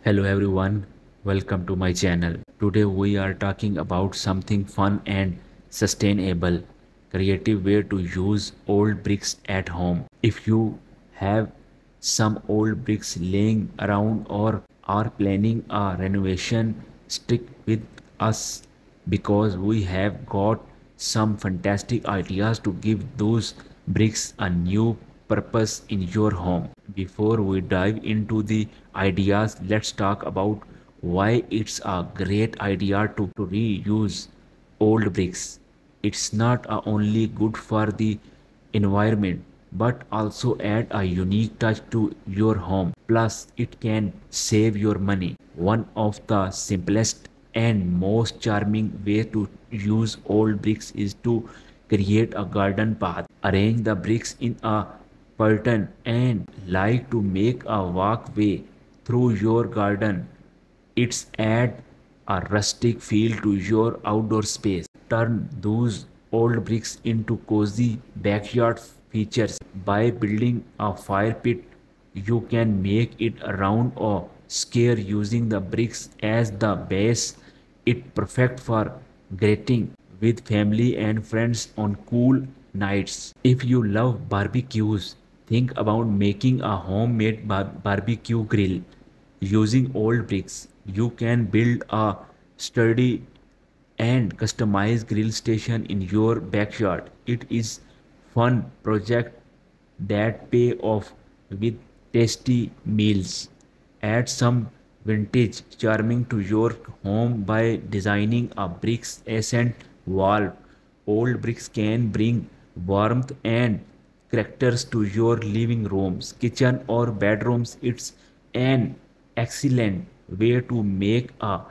Hello everyone, welcome to my channel. Today we are talking about something fun and sustainable, creative way to use old bricks at home. If you have some old bricks laying around or are planning a renovation, stick with us because we have got some fantastic ideas to give those bricks a new purpose in your home. Before we dive into the ideas, let's talk about why it's a great idea to reuse old bricks. It's not only good for the environment but also add a unique touch to your home. Plus, it can save your money. One of the simplest and most charming way to use old bricks is to create a garden path. Arrange the bricks in a pattern and like to make a walkway through your garden. It's add a rustic feel to your outdoor space. Turn those old bricks into cozy backyard features by building a fire pit. You can make it round or square using the bricks as the base. It perfect for grilling with family and friends on cool nights. If you love barbecues, think about making a homemade barbecue grill using old bricks. You can build a sturdy and customize grill station in your backyard. It is fun project that pay off with tasty meals. Add some vintage charming to your home by designing a bricks accent wall. Old bricks can bring warmth and characters to your living rooms, kitchen or bedrooms. It's an excellent way to make a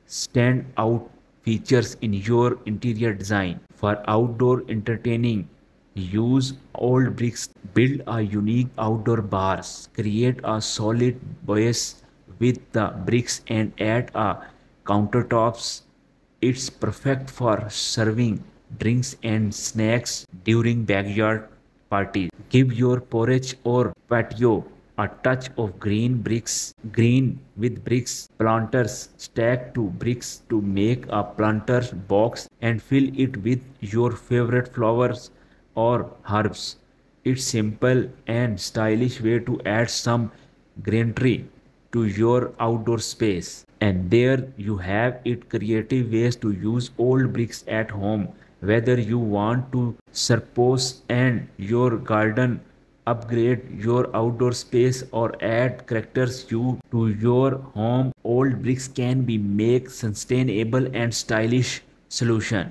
stand out features in your interior design. For outdoor entertaining, use old bricks, build a unique outdoor bars, create a solid base with the bricks and add a countertops. It's perfect for serving drinks and snacks during backyard parties. Give your porch or patio a touch of green with bricks planters. Stack two bricks to make a planter box and fill it with your favorite flowers or herbs. It's simple and stylish way to add some greenery to your outdoor space. And there you have it, creative ways to use old bricks at home. Whether you want to surpose and your garden, upgrade your outdoor space or add characters you to your home, old bricks can be make sustainable and stylish solution.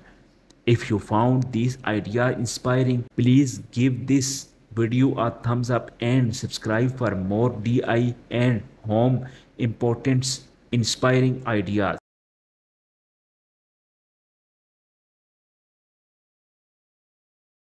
If you found this idea inspiring, please give this video a thumbs up and subscribe for more DI and home importance inspiring ideas.